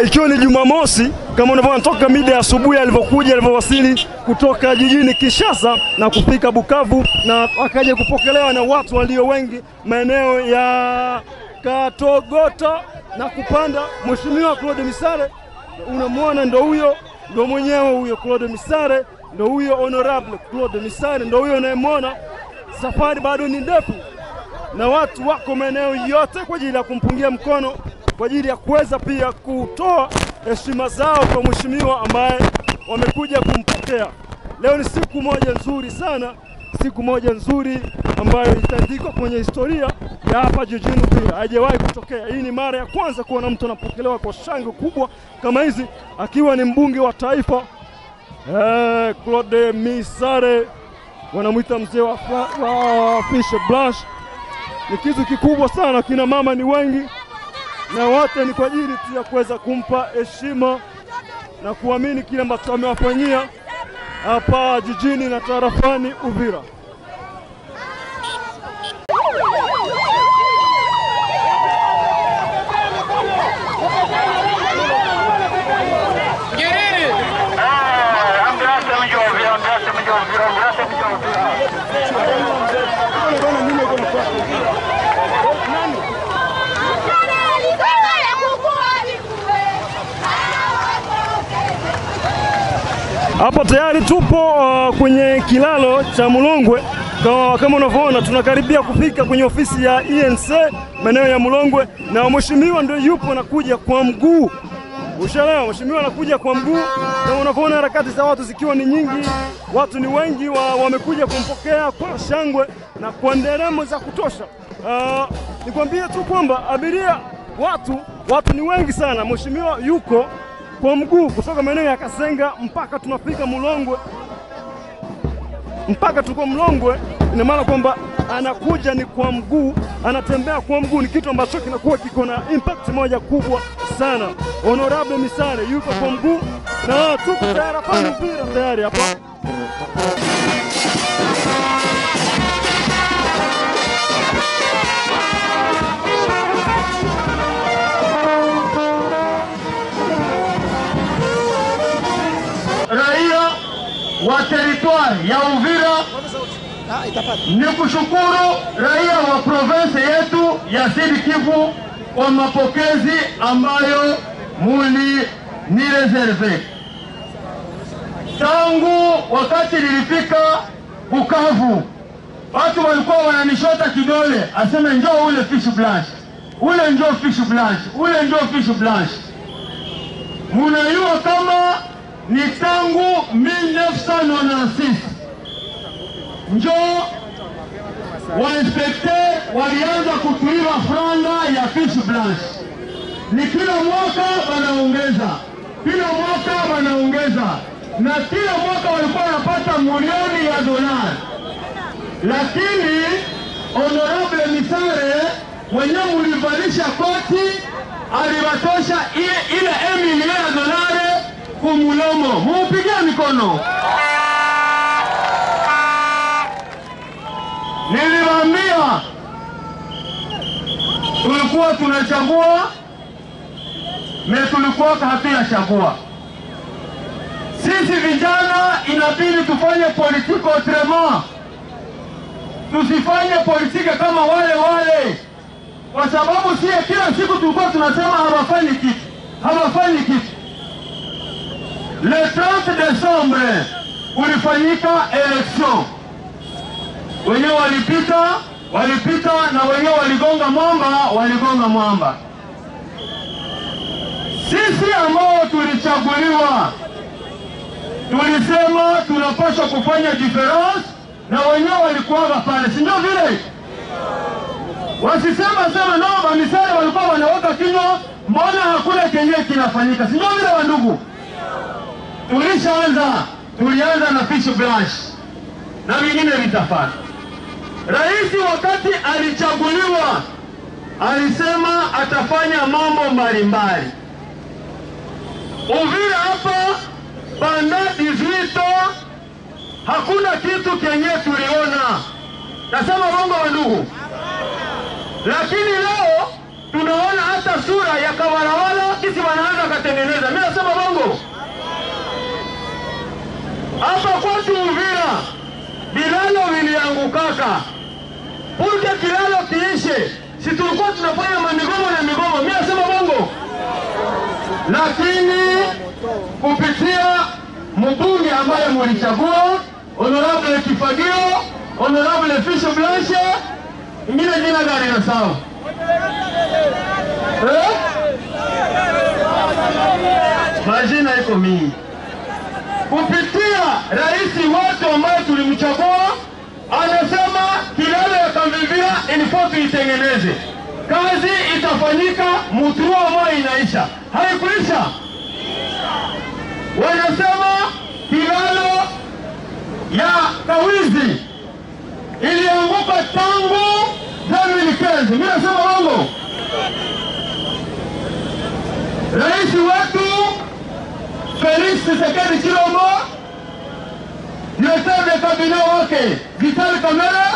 ikiwa ni Jumamosi kama unavyoona toka mida ya asubuhi alivyowasili kutoka jijini Kinshasa na kufika Bukavu na akaja kupokelewa na watu walio wengi maeneo ya Katogota na kupanda. Mheshimiwa Claude Misare unamwona ndo huyo, ndo mwenyewe huyo Claude Misare, ndo huyo Honorable Claude Misare, ndo huyo unayemwona. Safari bado ni ndefu na watu wako maeneo yote kwa ajili ya kumpungia mkono, kwa ajili ya kuweza pia kutoa heshima zao kwa mheshimiwa ambaye wamekuja kumpokea. Leo ni siku moja nzuri sana, siku moja nzuri ambayo itaandikwa kwenye historia ya hapa jijini Uvira. Haijawahi kutokea. Hii ni mara ya kwanza kuona mtu anapokelewa kwa shangwe kubwa kama hizi akiwa ni mbunge wa taifa. Claude Misare wanamuita mzee wa Fiche Blanche. Ni kitu kikubwa sana, kina mama ni wengi na wote ni kwa ajili tu ya kuweza kumpa heshima na kuamini kile ambacho amewafanyia hapa jijini na tarafani Uvira. Hapo tayari tupo kwenye kilalo cha Mulongwe. Kama unavyoona tunakaribia kufika kwenye ofisi ya ENC maeneo ya Mulongwe na mheshimiwa ndio yupo anakuja kwa mguu. Ushaelewa, mheshimiwa anakuja kwa mguu na unavyoona harakati za watu zikiwa ni nyingi, watu ni wengi wamekuja kumpokea kwa shangwe na kwa nderemo za kutosha. Nikwambie tu kwamba abiria watu ni wengi sana. Mheshimiwa yuko kwa mguu kutoka maeneo ya Kasenga mpaka tunafika Mulongwe. Mpaka tuko Mulongwe, ina maana kwamba anakuja ni kwa mguu, anatembea kwa mguu, ni kitu ambacho kinakuwa kiko na impact moja kubwa sana. Honorable Misare yuko kwa mguu na tuko tayari hapa Uvira tayari hapa. Wa territoire ya Uvira ni kushukuru raia wa province yetu ya Sud Kivu kwa mapokezi ambayo muli ni reserve. Tangu wakati nilifika Bukavu, watu walikuwa wananishota kidole, aseme njoo ule Fiche Blanche, ule njoo Fiche Blanche, ule njoo Fiche Blanche. Munajua kama ni tangu 1996 njoo wainspekteur walianza kutuiva franga ya Fiche Blanche. Ni kila mwaka wanaongeza, kila mwaka wanaongeza, na kila mwaka walikuwa wanapata milioni ya dolari. Lakini Honorable Misare mwenye mulivalisha koti alibatosha ile 1 milioni ya dolari kumulomo. Mupigia mikono. Niliwaambia tulikuwa tunachagua na tulikuwa hatuyachagua. Sisi vijana inabidi tufanye politiki autrement. Tusifanye politiki kama wale. Kwa sababu sie kila siku tulikuwa tunasema hawafanyi kitu. Le 30 Desembre ulifanyika election. Wenyewe walipita na wenyewe waligonga mwamba. Sisi ambao tulichaguliwa tulisema tunapaswa kufanya difference na wenyewe walikuwa pale. Si ndio vile? Wasisema no Misare walikuwa wanaweka kinywa, mbona hakuna kenye kinafanyika? Si ndio vile wandugu? Tulianza na Fiche Blanche na vingine vitafata. Rais wakati alichaguliwa alisema atafanya mambo mbalimbali. Uvira hapa banda 18 hakuna kitu kenye tuliona. Nasema bongo wandugu. Lakini leo tunaona hata sura ya Kawarawala gisi wanaanza katengeneza. Mimi nasema bongo. Hapa kwetu Uvira bilalo viliangukaka. Pulke kilalo kiishe. Si tulikuwa tunafanya migomo na migomo. Mimi nasema bongo. Lakini kupitia mbunge ambaye mlichagua, Honorable Kifagio, Honorable Fiche Blanche, ingine jina gani na sawa? Majina iko mingi. Kupitia rais wetu ambaye tulimchagua, anasema kilalo ya Kavivira inafaa tuitengeneze. Kazi itafanyika mutrua moja inaisha. Haikuisha. Wanasema kilalo ya Kawizi ilianguka tangu 2015. Mimi nasema bongo. Rais wetu Felix Tshisekedi Tshilombo, directeur de cabinet wake Vital Kamerhe,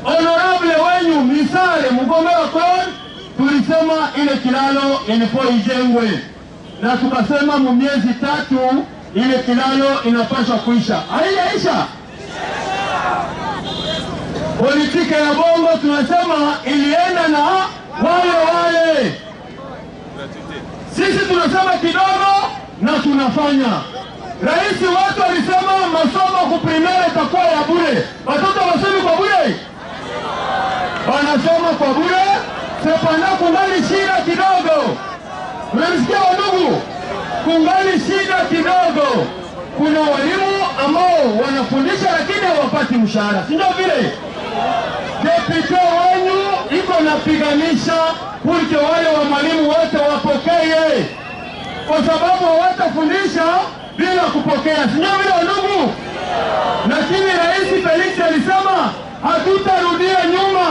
honorable wenyu Misale Mugomera Claude, tulisema ile kilalo inafaa ijengwe. Na tukasema mu miezi 3 ile kilalo inapaswa kuisha. Haijaisha. Politiki ya bongo tunasema ilienda na wale. Sisi tunasema kidogo na tunafanya. Rais wetu alisema masomo kuprimera itakuwa ya bure. Watoto wasome kwa bure. Wanasoma kwa bure. Sepana kungali shida kidogo. Mnasikia ndugu? Kungali shida kidogo. Kuna walimu ambao wanafundisha lakini hawapati mshahara. Si ndio vile? Deputy wenu iko napiganisha kuti wale wa mwalimu wote wapokee. Kwa sababu hawatafundisha bila kupokea. Si ndio vile ndugu? Lakini Rais Felix alisema hatutarudia nyuma.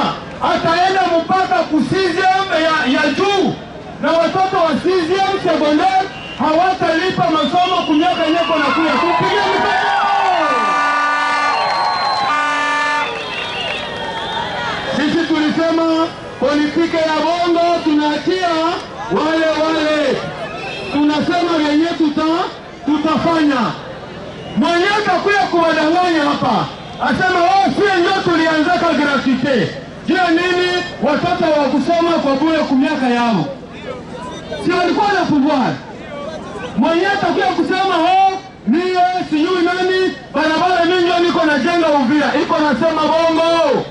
Ataenda mpaka kusizem ya juu. Na watoto wa CZM secondaire hawatalipa masomo kunyaka nyeko na kuya. Tupige mikono! Sisi tulisema politiki ya bongo tunaachia wale. Tunasema wenye tutafanya. Mwenye takuya kuwadanganya hapa. Asema si ndio tulianzaka gratuite. Jua nini watoto wa kusoma kwa bure kumiaka yao. Si walikuwa na pouvoir. Mwenye atakuya kusema mie sijui nani barabara mingi niko na jenga Uvira. Iko nasema bongo.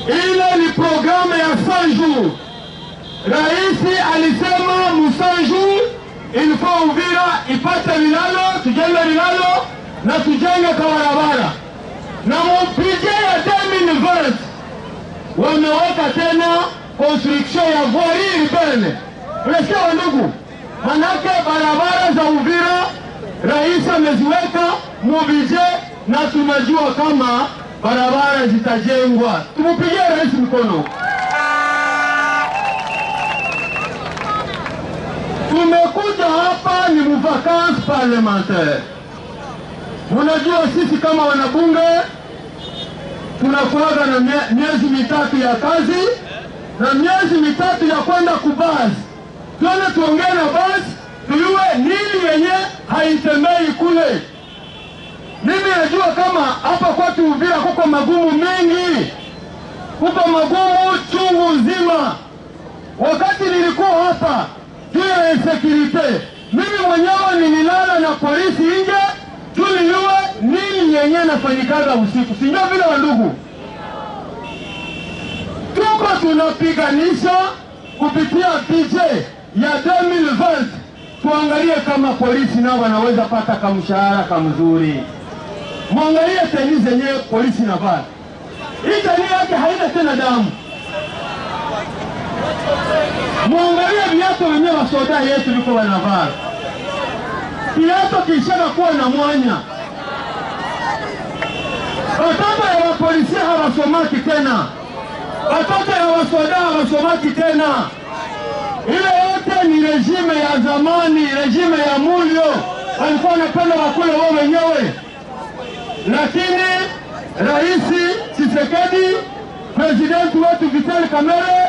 Ile ni programu ya 100 jours. Rais alisema mu 100 jours il faut Uvira ipate lilalo, tujenge lilalo na tujenge kwa barabara. Na mpige ya 2020 wameweka tena construction ya voirie urbaine. Unasikia ndugu? Manake barabara za Uvira rais ameziweka mu budget na tunajua kama barabara zitajengwa. Tumupigie rais mkono. Tumekuja hapa ni mvacances parlementaire. Unajua sisi kama wanabunge tunakuaga na miezi mitatu ya kazi na miezi mitatu ya kwenda kubazi. Tuone tuongee na basi tuyue nini yenye haitembei kule. Mimi najua kama hapa kwetu Uvira kuko magumu mengi. Kuko magumu chungu nzima. Wakati nilikuwa hapa juu ya insecurity, mimi mwenyewe nililala na polisi nje tulijue nini yenye nafanyikaga usiku. Si ndio vile wandugu? Tuko tunapiganisha kupitia PJ ya 2020. Tuangalie kama polisi nao wanaweza pata kamshahara kamzuri. Mwangalie teni zenye polisi na vaa. Hii teni yake haina tena damu. Mwangalie viatu wenyewe wa soda yetu liko wanavaa. Viatu kishaka kuwa na mwanya. Watoto ya wapolisi hawasomaki tena. Watoto ya wasoda hawasomaki tena. Ile yote ni rejime ya zamani, rejime ya Mulio. Walikuwa wanapenda wakule wao wenyewe. Lakini Rais Tshisekedi, President wetu Vital Kamerhe,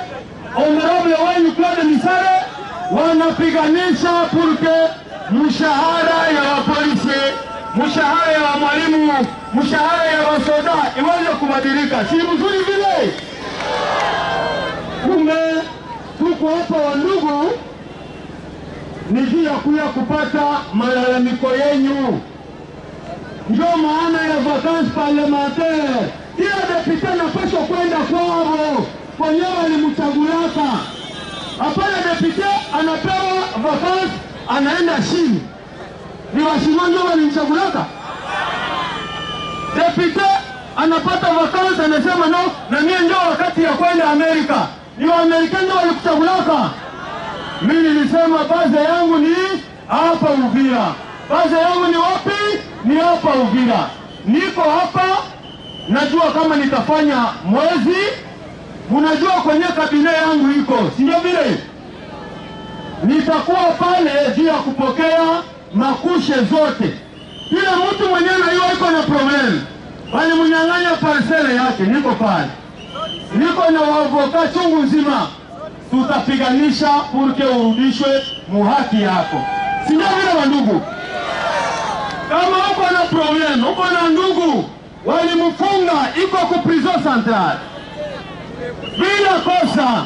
Honorable wenyu Claude Misale wanapiganisha purke mshahara ya wapolisi, mshahara ya mwalimu, mshahara ya wasoda iweze kubadilika. Si mzuri vile? Kumbe tuko hapa wandugu, ni juu ya kuya kupata malalamiko yenu. Ndio maana ya vacances parlementaire. Kila depute anapaswa kwenda kwao kwenye walimchaguliaka. Hapana depute anapewa vacances anaenda chini. Ni washirika ndio walimchaguliaka. Depute anapata vacances anasema no, na mimi ndio wakati ya kwenda Amerika. Ni Waamerika ndio walikuchaguliaka. Mimi nilisema baze yangu ni hapa Uvira. Baze yangu ni wapi? Ni hapa Uvira. Niko hapa, najua kama nitafanya mwezi, mnajua kwenye kabine yangu iko, si ndio vile? Nitakuwa pale juu ya kupokea makushe zote. Kila mtu mwenyewe na iko na problem. Bali mnyang'anya parcele yake, niko pale. Niko na wavoka chungu nzima. Tutapiganisha purke urudishwe muhaki yako. Si ndio vile wandugu? Kama uko na problem, uko na ndugu walimfunga iko ku prison central, bila kosa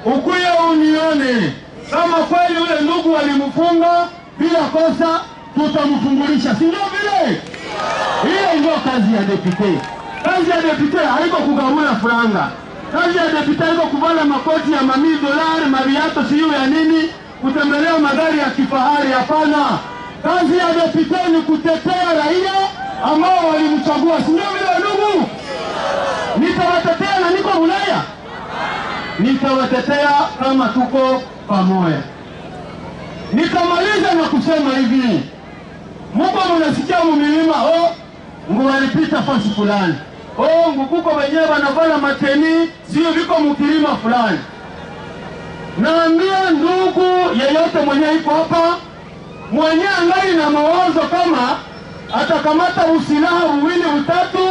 ukuye unione kama kweli ule ndugu walimfunga bila kosa, tutamfungulisha. Si ndio vile? Hiyo ndio kazi ya depute. Kazi ya depute haiko kugawula franga. Kazi ya depute haiko kuvala makoti ya $1,000, maviato siyo ya nini, kutembelea magari ya kifahari. Hapana. Kazi ya depute ni kutetea raia ambao walimchagua. Si ndio vile ndugu? Nitawatetea na niko Ulaya. Nitawatetea kama tuko pamoja. Nikamaliza na kusema hivi. Mungu mnasikia mumilima, Mungu alipita fasi fulani. Ngukuko wenyewe wanavala mateni, sio viko mkilima fulani. Naambia ndugu yeyote mwenye iko hapa, mwenye angali na mawazo kama atakamata usilaha uwili utatu,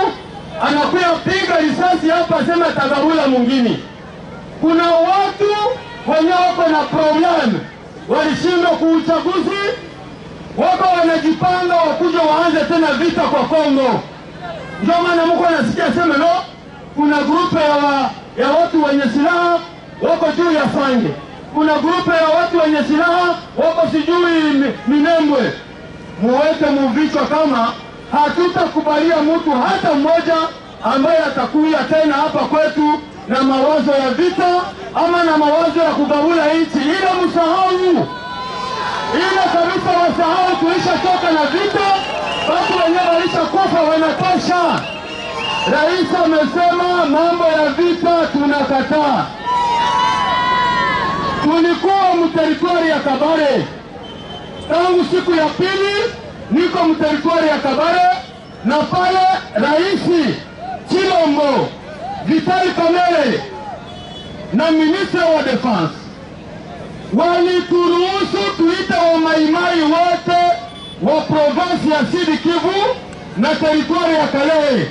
anakuya piga risasi hapa sema tagabula mwingine. Kuna watu wenye wako na problem, walishindwa kuuchaguzi, wako wanajipanga wakuja waanze tena vita kwa Kongo. Ndio maana mko nasikia sema no, kuna grupe ya watu wenye silaha wako juu ya Sange. Kuna grupe ya watu wenye silaha wako sijui Minembwe. Muweke muvichwa kama hatutakubalia mtu hata mmoja ambaye atakuja tena hapa kwetu na mawazo ya vita ama na mawazo ya kugawula nchi. Ile msahau. Ile kabisa wasahau, tulishachoka na vita. Watu wenyewe walishakufa wanatosha. Rais amesema mambo ya vita tunakataa. Tulikuwa mteritori ya Kabare. Tangu siku ya pili niko mteritori ya Kabare, na pale Rais Chilombo, Vital Kamerhe na Ministre wa Defense walituruhusu tuite wa maimai wote wa province ya Sud Kivu na teritori ya Kalehe.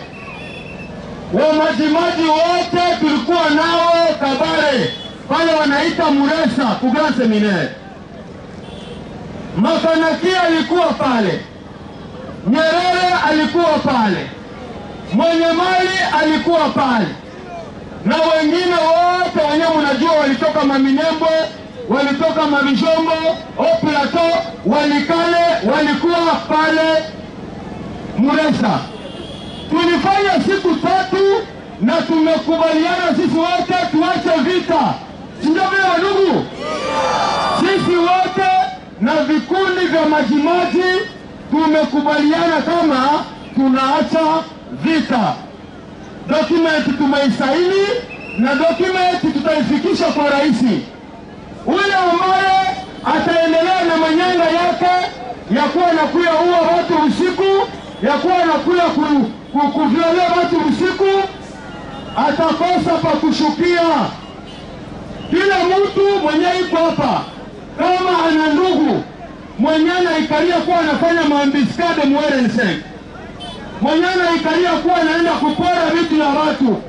Wa majimaji wote tulikuwa nao Kabare, pale wanaita Muresa ku Grand Seminaire. Makanaki alikuwa pale, Nyerere alikuwa pale, Mwenye Mali alikuwa pale, na wengine wote wenyewe mnajua walitoka Maminembwe, walitoka Mabishombo, Plateau, Walikale, walikuwa pale Muresa. Tulifanya siku 3 na tumekubaliana sisi wote tuache vita. Ndio vile ndugu? Sisi wote na vikundi vya majimaji tumekubaliana kama tunaacha vita. Document tumeisaini na document tutaifikisha kwa rais. Ule ambaye ataendelea na manyanga yake ya kuwa nakuya uwa watu usiku, ya kuwa nakuya kuviolea watu usiku, atakosa pa kushukia. Kila mtu mwenye iko hapa kama ana ndugu mwenye anaikalia kuwa anafanya maambiskade mwerense, mwenye anaikalia kuwa anaenda kupora vitu ya watu,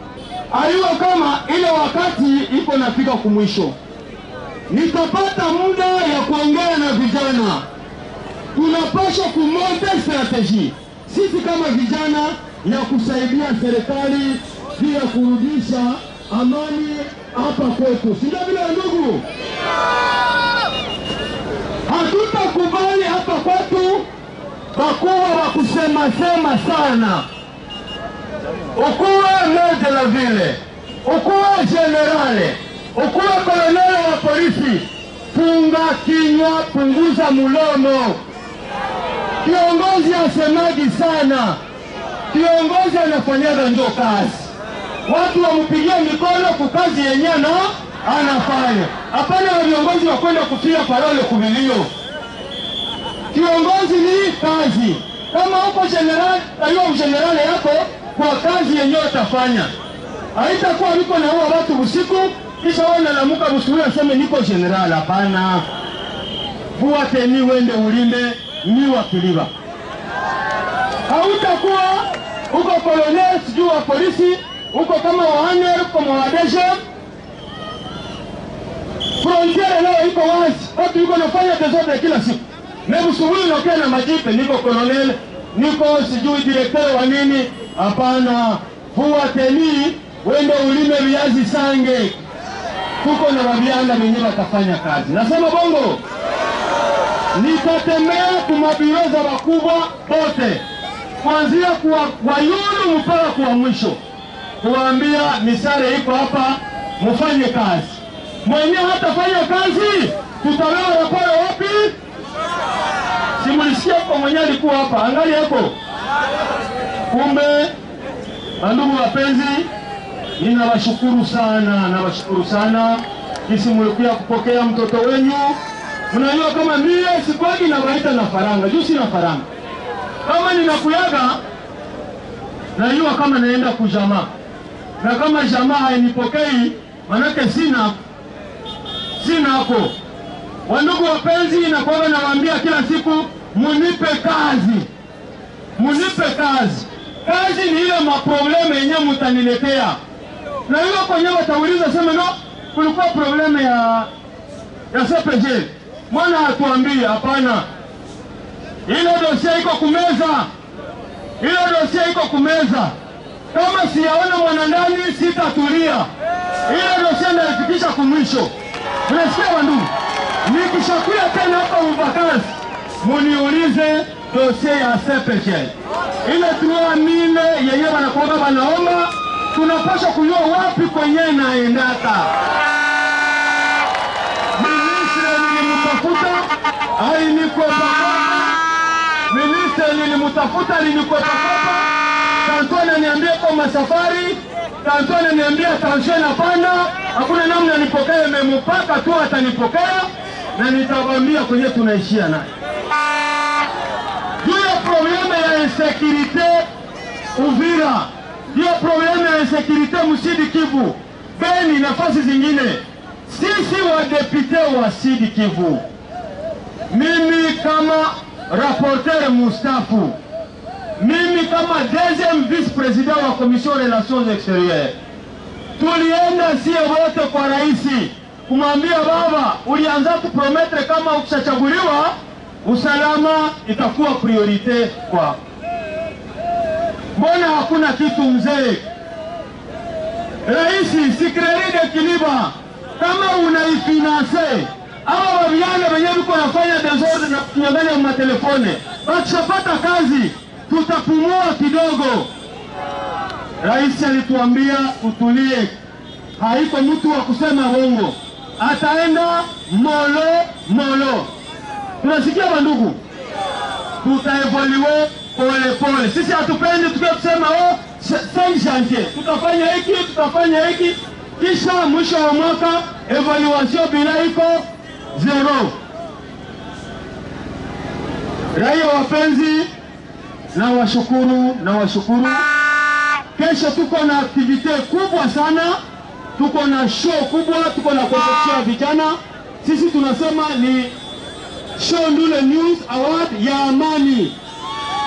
aliwa kama ile wakati iko nafika kumwisho. nitapata muda ya kuongea na vijana. Tunapaswa kumonte strategy sisi kama vijana ya kusaidia serikali pia kurudisha amani hapa kwetu. Sio vile ndugu? Hatutakubali hapa kwetu bakuwa wa kusema sana. Ukuwe meja la vile, ukuwe generale, ukuwe koloneli wa polisi, funga kinywa, punguza mulomo. Kiongozi asemaji sana. Kiongozi anafanyaga ndio kazi. Watu wampigia mikono kwa kazi yenyewe anafanya. Hapana viongozi wa kwenda kufia parole kuvilio. Kiongozi ni kazi. Kama uko general, ayo general yako kwa kazi yenyewe utafanya. Haitakuwa niko na huwa watu usiku kisha wana lamuka busubuhi aseme niko general. Hapana. Fuate ni wende ulinde ni wakiliba. Hautakuwa uko kolonel sijui wa polisi, uko kama wahaner, kama wadeje. Frontiere leo iko wazi. Watu yuko nafanya desordre kila siku. Mebu subuhi unakia na majipe, niko kolonel, niko sijui direkteur wa nini. Hapana, fuate ni wende ulime viazi sange. Tuko na wabianda wenye watafanya kazi. Nasema bongo. Nitatembea kumabiroza wakubwa bote. Kuanzia kwa yulu mpaka kwa mwisho. Kuambia misare iko hapa, mufanye kazi. Mwenye hatafanya kazi, tutawewa raporo wapi? Simulisikia kwa mwenye alikuwa hapa, angali yako. Kumbe, ndugu wapenzi, ninawashukuru sana. Kisi mulikuya kupokea mtoto wenyu. Unajua kama mie sikwagi na waita na faranga, juu sina faranga. Kama ninakuyaga, najua kama naenda kujamaa. Na kama jamaa hainipokei, manake sina ako. Wandugu wapenzi, inakuwaga nawaambia kila siku, munipe kazi. Kazi ni ile maprobleme yenye mutaniletea. Na hiyo kwenye watauliza sema no, kulikuwa probleme ya CPG. Mwana hatuambia, hapana. Ile dosia iko kumeza. Kama siyaona mwanandani sitatulia. Ile dosia naifikisha kumwisho. Unasikia wandugu? Nikishakuya tena hapa Ubakazi, muniulize dosia ya CPG. Ile 3000 yenyewe wanakuwaga wanaomba, tunapaswa kujua wapi kwenye naendaka. Minister nilimutafuta alinikopa. Tanto ananiambia kwa safari, tanto ananiambia tension hapana, hakuna namna nipokee, memupaka tu atanipokea na nitamwambia kwenye tunaishia naye. Hiyo probleme ya insécurité Uvira, hiyo probleme ya insécurité Sud Kivu, Beni nafasi zingine. Sisi wa depute wa Sud Kivu, mimi kama rapporteur mustafu, mimi kama deuxième vice-président wa commission relations extérieures, tulienda sie wote kwa raisi kumwambia baba, ulianza kuprometre kama ukishachaguliwa usalama itakuwa priorite kwa. Mbona hakuna kitu mzee? Raisi Secretary de Kiliba, kama unaifinance hawa wabiana wenye biko nafanya desordre na kunyanganya matelefone, wakishapata kazi tutapumua kidogo. Raisi alituambia utulie, haiko mtu wa kusema bongo, ataenda molo. Tunasikia bandugu? Tutaevolue pole. Sisi hatupendi tukisema c'est chantier. Tutafanya hiki, kisha mwisho wa mwaka evaluation bila iko 0. Raia wapenzi, na washukuru. Kesho tuko na aktivite kubwa sana, tuko na show kubwa, tuko na competition ya vijana. Sisi tunasema ni Show Ndule News Award ya amani,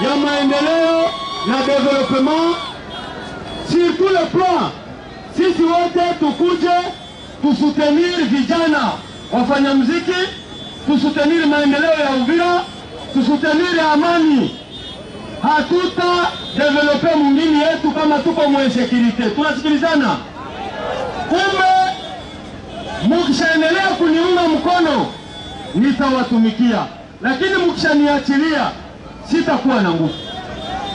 ya maendeleo na development sur tous les plans. Sisi wote tukuje tusoutenir vijana wafanya muziki, tusuteniri maendeleo ya Uvira, tusuteniri amani. Hatuta develope mwingine yetu kama tuko mwe security. Tunasikilizana? Kumbe mkishaendelea kuniunga mkono nitawatumikia, lakini mkishaniachilia sitakuwa na nguvu.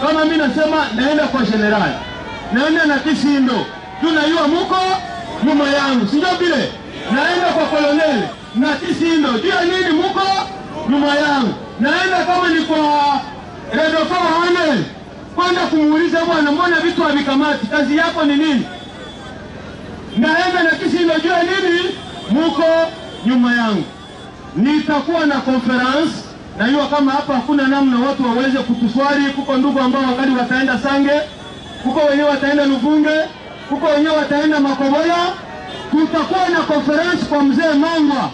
Kama mimi nasema naenda kwa general, naenda na Kisindo, tunaiwa muko nyuma yangu, sio vile? Naenda kwa colonel na Kisindo, jua nini muko nyuma yangu. Naenda kama ni kwa Redofo Hanel, kwenda kumuuliza bwana, mbona vitu havikamati? Kazi yako ni nini? Naenda na Kisindo, jua nini muko nyuma yangu. Nitakuwa na conference, na hiyo kama hapa hakuna namna watu waweze kutuswali. Kuko ndugu ambao wakati wataenda Sange, kuko wenyewe wataenda Luvunge, kuko wenyewe wataenda Makobola. Tutakuwa na conference kwa mzee Mangwa,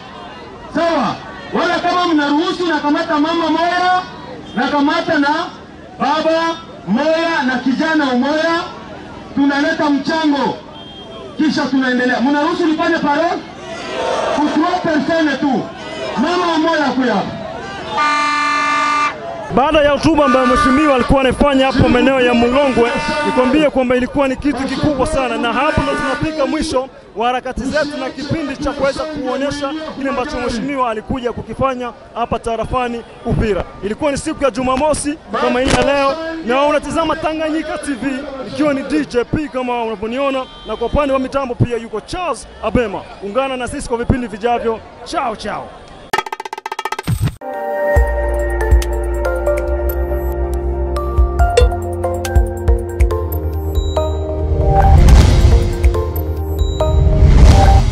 sawa? Wala kama mnaruhusu na kamata mama moya, na kamata na baba moya na kijana umoya, tunaleta mchango kisha tunaendelea. Mnaruhusu nipande parole? Kutuwa persone tu, mama umoya kuya. Baada ya hotuba ambayo mheshimiwa alikuwa anafanya hapo maeneo ya Mulongwe, nikwambie kwamba ilikuwa ni kitu kikubwa sana, na hapo ndo tunafika mwisho wa harakati zetu na kipindi cha kuweza kuonyesha kile ambacho mheshimiwa alikuja kukifanya hapa tarafani Uvira. Ilikuwa ni siku ya Jumamosi kama hii ya leo, na unatazama Tanganyika TV ikiwa ni DJP kama unavyoniona, na kwa upande wa mitambo pia yuko Charles Abema. Ungana na sisi kwa vipindi vijavyo. Chao chao.